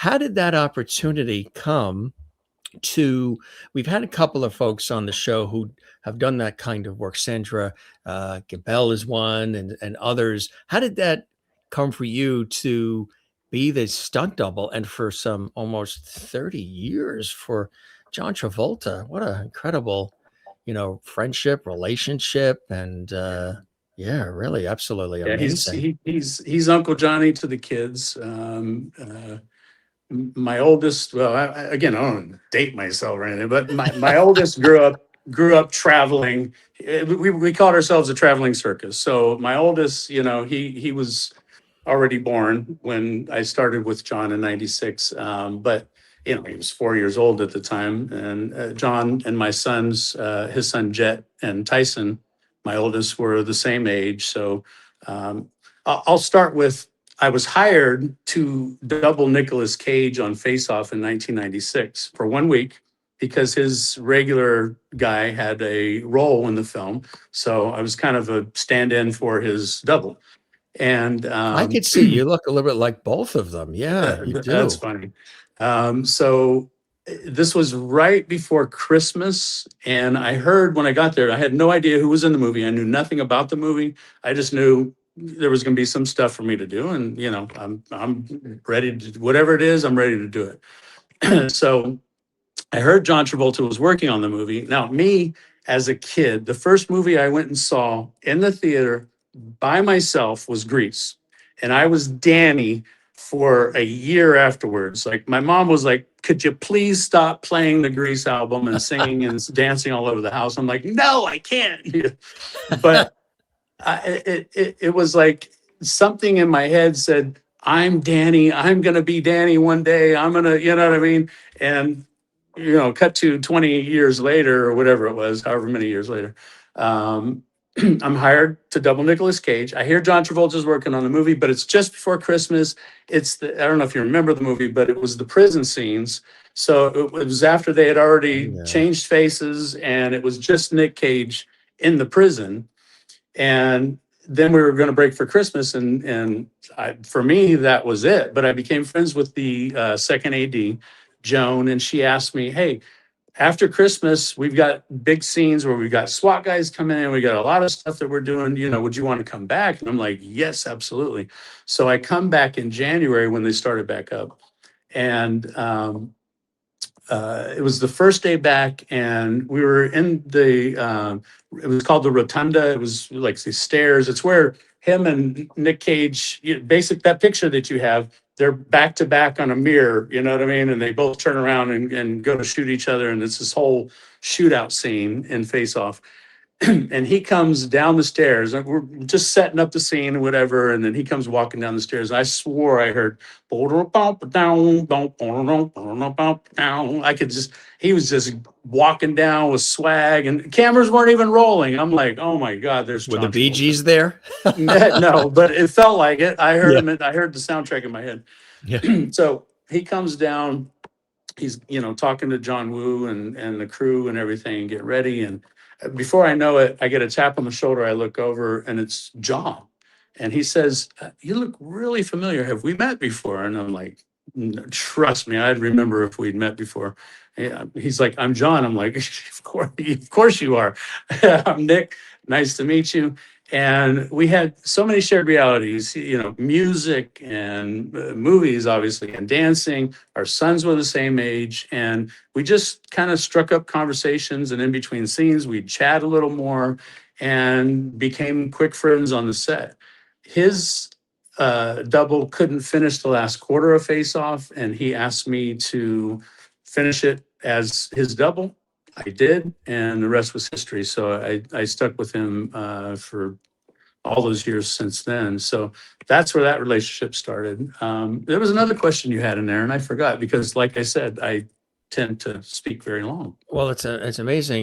How did that opportunity come to we've had a couple of folks on the show who have done that kind of work. Sandra Gabel is one, and others. How did that come for you to be the stunt double and for some almost 30 years for John Travolta? What an incredible, friendship, relationship, and yeah, really, absolutely Yeah, amazing. he's Uncle Johnny to the kids. My oldest, well, again, I don't want to date myself or anything, but my oldest grew up traveling. We called ourselves a traveling circus. So my oldest, he was already born when I started with John in '96. But he was 4 years old at the time. And John and my sons, his son Jet and Tyson, my oldest, were the same age. So I'll start with, I was hired to double Nicolas Cage on Face Off in 1996 for 1 week because his regular guy had a role in the film. So I was kind of a stand-in for his double. And I could see you look a little bit like both of them. Yeah, you that's do. funny. So this was right before Christmas, and I heard when I got there, I had no idea who was in the movie. I knew nothing about the movie. I just knew there was going to be some stuff for me to do, and I'm ready to, whatever it is, I'm ready to do it. So I heard John Travolta was working on the movie. Now, me as a kid, the first movie I went and saw in the theater by myself was Grease. And I was Danny for a year afterwards. Like, my mom was like, could you please stop playing the Grease album and singing and dancing all over the house? I'm like, no, I can't. But it was like something in my head said, I'm Danny. I'm going to be Danny one day. I'm going to, you know what I mean? And cut to 20 years later or whatever it was, however many years later, I'm hired to double Nicolas Cage. I hear John Travolta's working on the movie, but it's just before Christmas. I don't know if you remember the movie, but it was the prison scenes. So it was after they had already Yeah. changed faces, and it was just Nick Cage in the prison. And then we were going to break for Christmas, and for me, that was it. But I became friends with the second AD, Joan, and she asked me, hey, after Christmas, we've got big scenes where we've got SWAT guys coming in. We got a lot of stuff that we're doing. Would you want to come back? And I'm like, yes, absolutely. So I come back in January when they started back up. And it was the first day back, and we were in it was called the Rotunda. It was like these stairs. It's where him and Nick Cage, that picture that you have, they're back to back on a mirror, you know what I mean? And they both turn around and go to shoot each other. And it's this whole shootout scene in Face Off. And he comes down the stairs. And we're just setting up the scene or whatever. And then he comes walking down the stairs. I swore I heard, I could just, he was just walking down with swag, and cameras weren't even rolling. I'm like, oh my God, there's Were John the Bee Travolta. Gees there? No, but it felt like it. I heard him. I heard the soundtrack in my head. Yeah. So he comes down. He's talking to John Woo and the crew and everything. Get ready, and before I know it, I get a tap on the shoulder. I look over, and it's John, and he says, "You look really familiar. Have we met before?" And I'm like, "Trust me, I'd remember if we'd met before." Yeah, he's like, "I'm John." I'm like, of course you are." I'm Nick. Nice to meet you. And we had so many shared realities, music and movies, obviously, and dancing. Our sons were the same age, and we just kind of struck up conversations. And in between scenes, we'd chat a little more and became quick friends on the set. His double couldn't finish the last quarter of Face Off, and he asked me to finish it as his double. I did, and the rest was history. So I stuck with him for all those years since then. So that's where that relationship started. There was another question you had in there, and I forgot because, like I said, I tend to speak very long. Well, it's amazing.